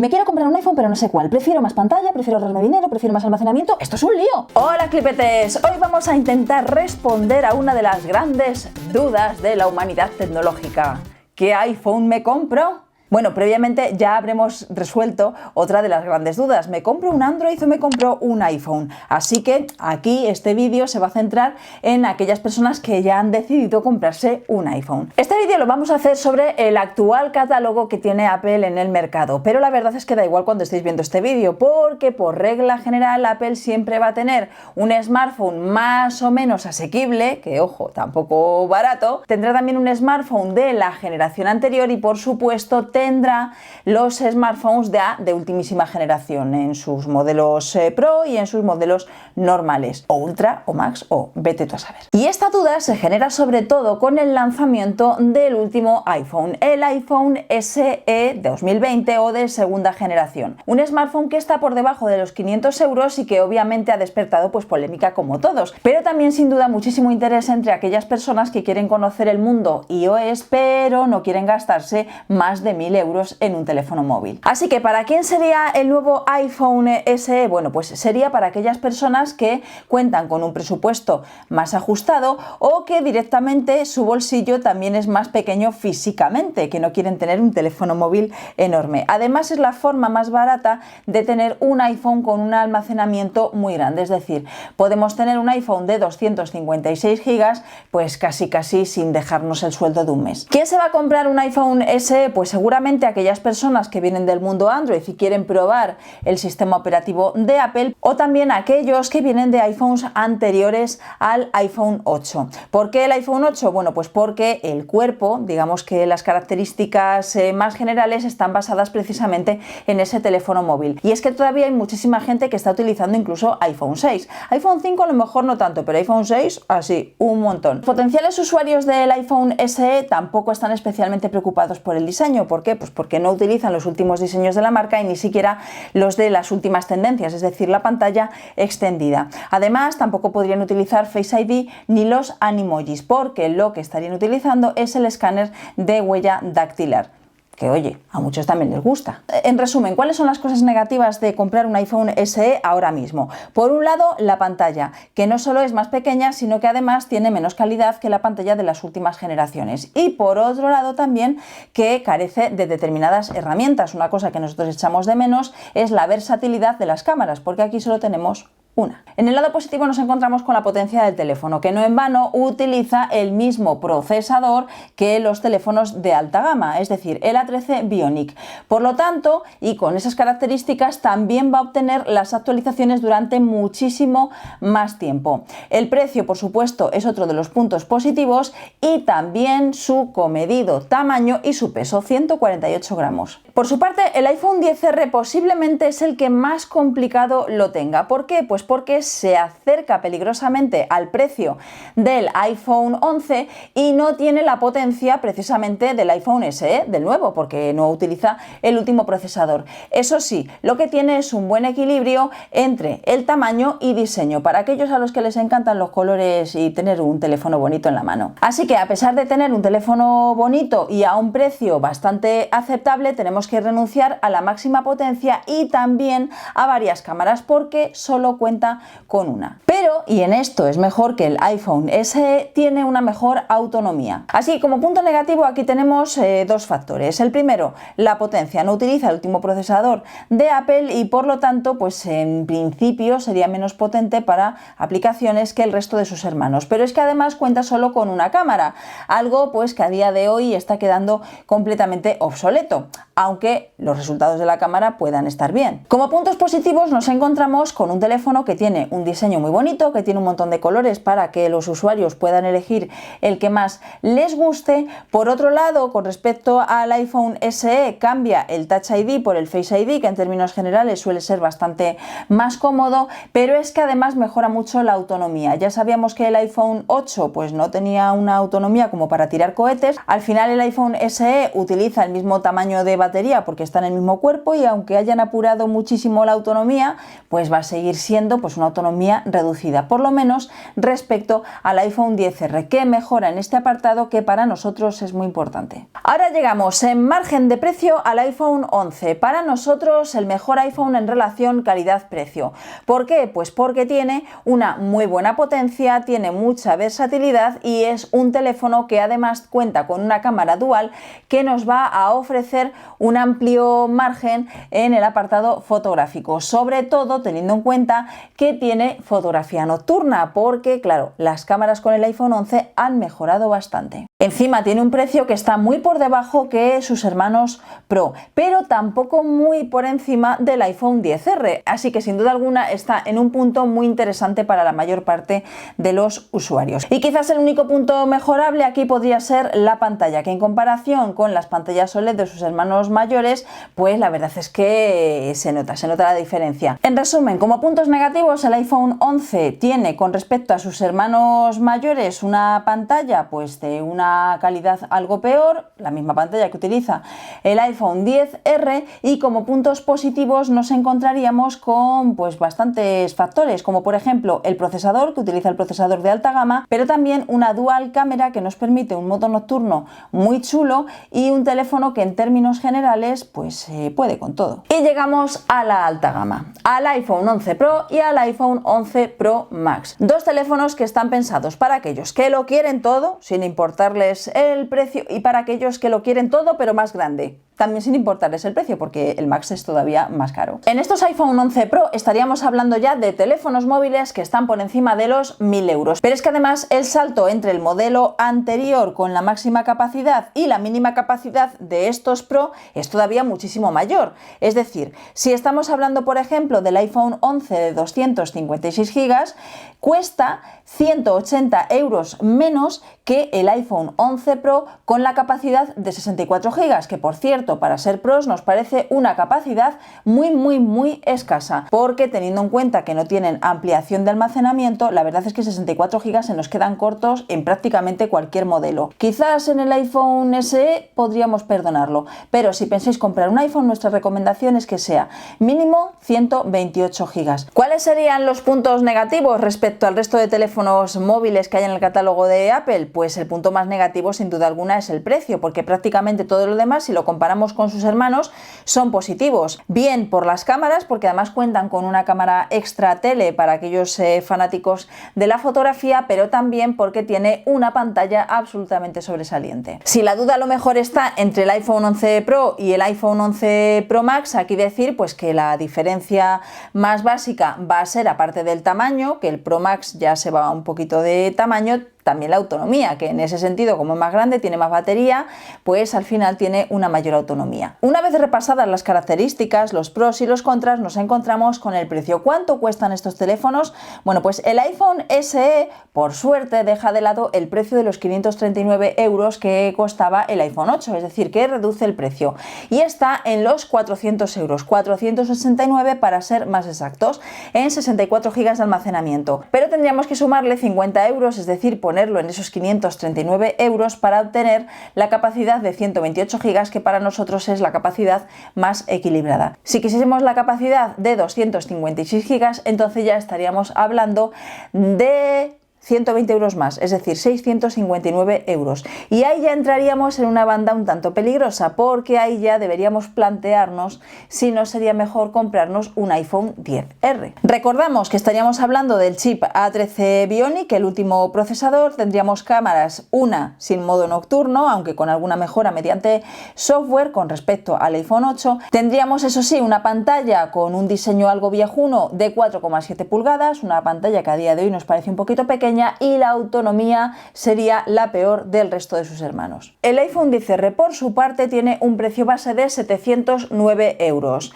Me quiero comprar un iPhone pero no sé cuál. Prefiero más pantalla, prefiero ahorrarme dinero, prefiero más almacenamiento. ¡Esto es un lío! Hola clipetes, hoy vamos a intentar responder a una de las grandes dudas de la humanidad tecnológica. ¿Qué iPhone me compro? Bueno, previamente ya habremos resuelto otra de las grandes dudas. ¿Me compro un Android o me compro un iPhone? Así que aquí este vídeo se va a centrar en aquellas personas que ya han decidido comprarse un iPhone. Este vídeo lo vamos a hacer sobre el actual catálogo que tiene Apple en el mercado, pero la verdad es que da igual cuando estéis viendo este vídeo, porque por regla general Apple siempre va a tener un smartphone más o menos asequible, que ojo, tampoco barato, tendrá también un smartphone de la generación anterior y por supuesto tendrá los smartphones de ultimísima generación en sus modelos Pro y en sus modelos normales, o Ultra o Max o vete tú a saber. Y esta duda se genera sobre todo con el lanzamiento del último iPhone, el iPhone SE 2020 o de segunda generación. Un smartphone que está por debajo de los 500 euros y que obviamente ha despertado pues polémica como todos, pero también sin duda muchísimo interés entre aquellas personas que quieren conocer el mundo iOS pero no quieren gastarse más de 1000 euros en un teléfono móvil. Así que ¿para quién sería el nuevo iPhone SE? Bueno, pues sería para aquellas personas que cuentan con un presupuesto más ajustado o que directamente su bolsillo también es más pequeño físicamente, que no quieren tener un teléfono móvil enorme. Además es la forma más barata de tener un iPhone con un almacenamiento muy grande, es decir, podemos tener un iPhone de 256 GB pues casi sin dejarnos el sueldo de un mes. ¿Quién se va a comprar un iPhone SE? Pues seguramente aquellas personas que vienen del mundo Android y quieren probar el sistema operativo de Apple, o también aquellos que vienen de iPhones anteriores al iPhone 8. ¿Por qué el iPhone 8? Bueno, pues porque el cuerpo, digamos que las características más generales están basadas precisamente en ese teléfono móvil. Y es que todavía hay muchísima gente que está utilizando incluso iPhone 6. iPhone 5 a lo mejor no tanto, pero iPhone 6 así, un montón. Potenciales usuarios del iPhone SE tampoco están especialmente preocupados por el diseño. ¿Por qué? Pues porque no utilizan los últimos diseños de la marca y ni siquiera los de las últimas tendencias, es decir, la pantalla extendida. Además, tampoco podrían utilizar Face ID ni los Animojis, porque lo que estarían utilizando es el escáner de huella dactilar, que oye, a muchos también les gusta. En resumen, ¿cuáles son las cosas negativas de comprar un iPhone SE ahora mismo? Por un lado, la pantalla, que no solo es más pequeña, sino que además tiene menos calidad que la pantalla de las últimas generaciones. Y por otro lado también que carece de determinadas herramientas. Una cosa que nosotros echamos de menos es la versatilidad de las cámaras, porque aquí solo tenemos una. En el lado positivo nos encontramos con la potencia del teléfono, que no en vano utiliza el mismo procesador que los teléfonos de alta gama, es decir, el A13 Bionic. Por lo tanto, y con esas características, también va a obtener las actualizaciones durante muchísimo más tiempo. El precio, por supuesto, es otro de los puntos positivos y también su comedido tamaño y su peso, 148 gramos. Por su parte, el iPhone XR posiblemente es el que más complicado lo tenga. ¿Por qué? Pues porque se acerca peligrosamente al precio del iPhone 11 y no tiene la potencia precisamente del iPhone SE, del nuevo, porque no utiliza el último procesador. Eso sí, lo que tiene es un buen equilibrio entre el tamaño y diseño, para aquellos a los que les encantan los colores y tener un teléfono bonito en la mano. Así que a pesar de tener un teléfono bonito y a un precio bastante aceptable, tenemos que renunciar a la máxima potencia y también a varias cámaras, porque solo cuenta con una. Pero, y en esto es mejor que el iPhone SE, tiene una mejor autonomía. Así que como punto negativo aquí tenemos dos factores. El primero, la potencia. No utiliza el último procesador de Apple y por lo tanto pues en principio sería menos potente para aplicaciones que el resto de sus hermanos. Pero es que además cuenta solo con una cámara, algo pues que a día de hoy está quedando completamente obsoleto, aunque los resultados de la cámara puedan estar bien. Como puntos positivos nos encontramos con un teléfono que tiene un diseño muy bonito, que tiene un montón de colores para que los usuarios puedan elegir el que más les guste. Por otro lado, con respecto al iPhone SE, cambia el Touch ID por el Face ID, que en términos generales suele ser bastante más cómodo, pero es que además mejora mucho la autonomía. Ya sabíamos que el iPhone 8 pues no tenía una autonomía como para tirar cohetes. Al final el iPhone SE utiliza el mismo tamaño de batería porque está en el mismo cuerpo y aunque hayan apurado muchísimo la autonomía, pues va a seguir siendo teniendo pues una autonomía reducida, por lo menos respecto al iPhone XR, que mejora en este apartado que para nosotros es muy importante. Ahora llegamos en margen de precio al iPhone 11. Para nosotros el mejor iPhone en relación calidad-precio. ¿Por qué? Pues porque tiene una muy buena potencia, tiene mucha versatilidad y es un teléfono que además cuenta con una cámara dual que nos va a ofrecer un amplio margen en el apartado fotográfico, sobre todo teniendo en cuenta que tiene fotografía nocturna, porque claro, las cámaras con el iPhone 11 han mejorado bastante. Encima tiene un precio que está muy por debajo que sus hermanos Pro, pero tampoco muy por encima del iPhone XR, así que sin duda alguna está en un punto muy interesante para la mayor parte de los usuarios. Y quizás el único punto mejorable aquí podría ser la pantalla, que en comparación con las pantallas OLED de sus hermanos mayores, pues la verdad es que se nota la diferencia. En resumen, como puntos negativos, el iPhone 11 tiene con respecto a sus hermanos mayores una pantalla pues de una calidad algo peor, la misma pantalla que utiliza el iPhone XR, y como puntos positivos nos encontraríamos con pues bastantes factores, como por ejemplo el procesador, que utiliza el procesador de alta gama, pero también una dual cámara que nos permite un modo nocturno muy chulo y un teléfono que en términos generales pues puede con todo. Y llegamos a la alta gama, al iPhone 11 Pro y al iPhone 11 Pro Max. Dos teléfonos que están pensados para aquellos que lo quieren todo, sin importarles el precio, y para aquellos que lo quieren todo pero más grande, también sin importarles el precio, porque el Max es todavía más caro. En estos iPhone 11 Pro estaríamos hablando ya de teléfonos móviles que están por encima de los 1000 euros. Pero es que además el salto entre el modelo anterior con la máxima capacidad y la mínima capacidad de estos Pro es todavía muchísimo mayor. Es decir, si estamos hablando por ejemplo del iPhone 11 de 256 GB, cuesta 180 euros menos que el iPhone 11 Pro con la capacidad de 64 GB, que por cierto para ser Pros nos parece una capacidad muy escasa, porque teniendo en cuenta que no tienen ampliación de almacenamiento, la verdad es que 64 GB se nos quedan cortos en prácticamente cualquier modelo. Quizás en el iPhone SE podríamos perdonarlo, pero si pensáis comprar un iPhone, nuestra recomendación es que sea mínimo 128 GB. ¿Cuáles serían los puntos negativos respecto al resto de teléfonos móviles que hay en el catálogo de Apple? Pues el punto más negativo sin duda alguna es el precio, porque prácticamente todo lo demás, si lo comparamos con sus hermanos, son positivos. Bien por las cámaras, porque además cuentan con una cámara extra tele para aquellos fanáticos de la fotografía, pero también porque tiene una pantalla absolutamente sobresaliente. Si la duda a lo mejor está entre el iPhone 11 Pro y el iPhone 11 Pro Max, aquí decir pues que la diferencia más básica va a ser, aparte del tamaño, que el Pro Max ya se va un poquito de tamaño, también la autonomía, que en ese sentido, como es más grande, tiene más batería, pues al final tiene una mayor autonomía. Una vez repasadas las características, los pros y los contras, nos encontramos con el precio. ¿Cuánto cuestan estos teléfonos? Bueno, pues el iPhone SE, por suerte, deja de lado el precio de los 539 euros que costaba el iPhone 8, es decir, que reduce el precio y está en los 400 euros, 469 para ser más exactos, en 64 GB de almacenamiento. Pero tendríamos que sumarle 50 euros, es decir, ponerlo en esos 539 euros para obtener la capacidad de 128 GB, que para nosotros es la capacidad más equilibrada. Si quisiésemos la capacidad de 256 GB, entonces ya estaríamos hablando de 120 euros más, es decir, 659 euros. Y ahí ya entraríamos en una banda un tanto peligrosa, porque ahí ya deberíamos plantearnos si no sería mejor comprarnos un iPhone XR. Recordamos que estaríamos hablando del chip A13 Bionic, el último procesador. Tendríamos cámaras, una sin modo nocturno, aunque con alguna mejora mediante software con respecto al iPhone 8. Tendríamos, eso sí, una pantalla con un diseño algo viejuno de 4,7 pulgadas, una pantalla que a día de hoy nos parece un poquito pequeña, y la autonomía sería la peor del resto de sus hermanos. El iPhone XR, por su parte, tiene un precio base de 709 euros,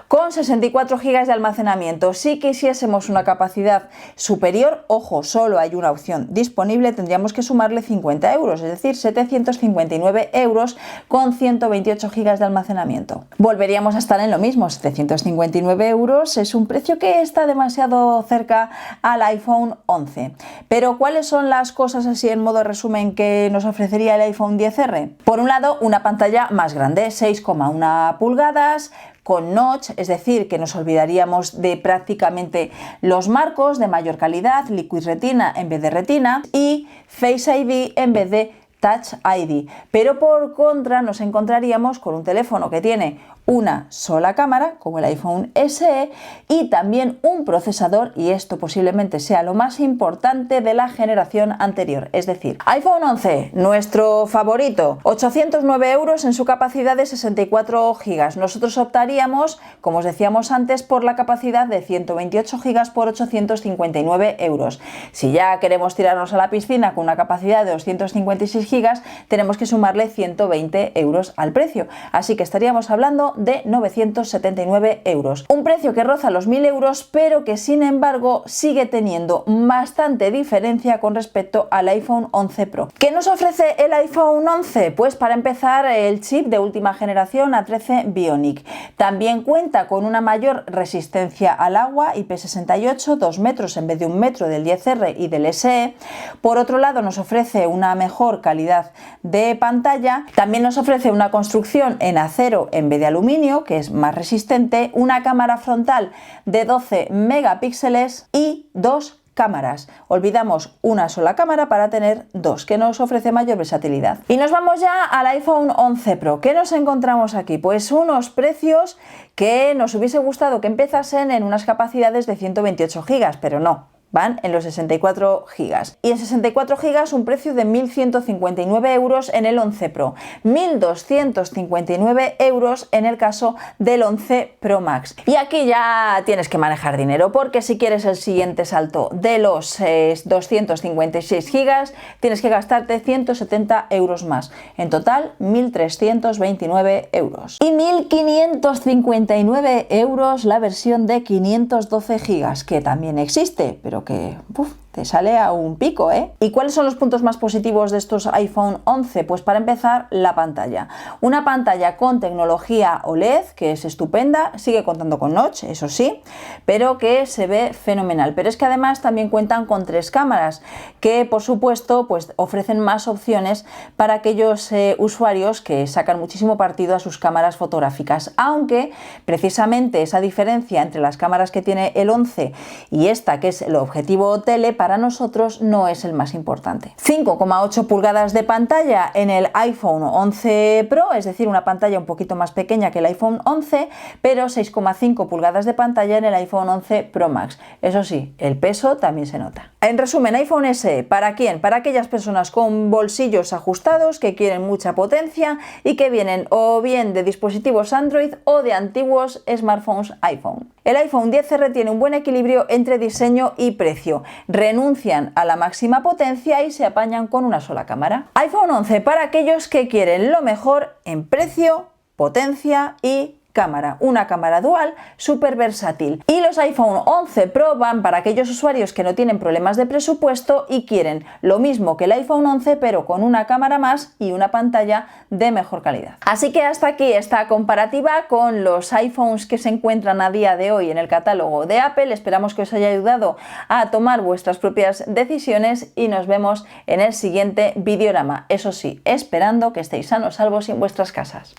con 64 GB de almacenamiento. Si quisiésemos una capacidad superior, ojo, solo hay una opción disponible, tendríamos que sumarle 50 euros, es decir, 759 euros con 128 GB de almacenamiento. Volveríamos a estar en lo mismo, 759 euros es un precio que está demasiado cerca al iPhone 11. Pero ¿cuáles son las cosas así en modo resumen que nos ofrecería el iPhone XR? Por un lado, una pantalla más grande, 6,1 pulgadas, con notch, es decir, que nos olvidaríamos de prácticamente los marcos, de mayor calidad, Liquid Retina en vez de Retina y Face ID en vez de Touch ID, pero por contra nos encontraríamos con un teléfono que tiene una sola cámara, como el iPhone SE, y también un procesador, y esto posiblemente sea lo más importante de la generación anterior, es decir, iPhone 11, nuestro favorito, 809 € en su capacidad de 64 GB. Nosotros optaríamos, como os decíamos antes, por la capacidad de 128 GB por 859 €. Si ya queremos tirarnos a la piscina con una capacidad de 256 GB, tenemos que sumarle 120 € al precio, así que estaríamos hablando de 979 €. Un precio que roza los 1000 €, pero que sin embargo sigue teniendo bastante diferencia con respecto al iPhone 11 Pro. ¿Qué nos ofrece el iPhone 11? Pues para empezar, el chip de última generación A13 Bionic. También cuenta con una mayor resistencia al agua, IP68, 2 metros en vez de 1 metro del 10R y del SE. Por otro lado, nos ofrece una mejor calidad de pantalla. También nos ofrece una construcción en acero en vez de aluminio, que es más resistente, una cámara frontal de 12 megapíxeles y 2 cámaras. Olvidamos una sola cámara para tener 2, que nos ofrece mayor versatilidad. Y nos vamos ya al iPhone 11 Pro. ¿Qué nos encontramos aquí? Pues unos precios que nos hubiese gustado que empezasen en unas capacidades de 128 GB, pero no. Van en los 64 GB. Y en 64 GB un precio de 1.159 € en el 11 Pro, 1.259 € en el caso del 11 Pro Max. Y aquí ya tienes que manejar dinero, porque si quieres el siguiente salto de los 256 GB, tienes que gastarte 170 € más. En total, 1.329 €. Y 1.559 € la versión de 512 GB, que también existe, pero que te sale a un pico, ¿eh? ¿Y cuáles son los puntos más positivos de estos iPhone 11? Pues para empezar, la pantalla. Una pantalla con tecnología OLED, que es estupenda, sigue contando con notch, eso sí, pero que se ve fenomenal. Pero es que además también cuentan con 3 cámaras, que por supuesto pues ofrecen más opciones para aquellos usuarios que sacan muchísimo partido a sus cámaras fotográficas, aunque precisamente esa diferencia entre las cámaras que tiene el 11 y esta, que es el objetivo tele, para nosotros no es el más importante. 5,8 pulgadas de pantalla en el iPhone 11 Pro, es decir, una pantalla un poquito más pequeña que el iPhone 11, pero 6,5 pulgadas de pantalla en el iPhone 11 Pro Max. Eso sí, el peso también se nota. En resumen, iPhone SE, ¿para quién? Para aquellas personas con bolsillos ajustados que quieren mucha potencia y que vienen o bien de dispositivos Android o de antiguos smartphones iPhone. El iPhone XR tiene un buen equilibrio entre diseño y precio. Renuncian a la máxima potencia y se apañan con una sola cámara. iPhone 11 para aquellos que quieren lo mejor en precio, potencia y cámara, una cámara dual súper versátil. Y los iPhone 11 Pro van para aquellos usuarios que no tienen problemas de presupuesto y quieren lo mismo que el iPhone 11, pero con una cámara más y una pantalla de mejor calidad. Así que hasta aquí esta comparativa con los iPhones que se encuentran a día de hoy en el catálogo de Apple. Esperamos que os haya ayudado a tomar vuestras propias decisiones y nos vemos en el siguiente videorama. Eso sí, esperando que estéis sanos, salvos en vuestras casas.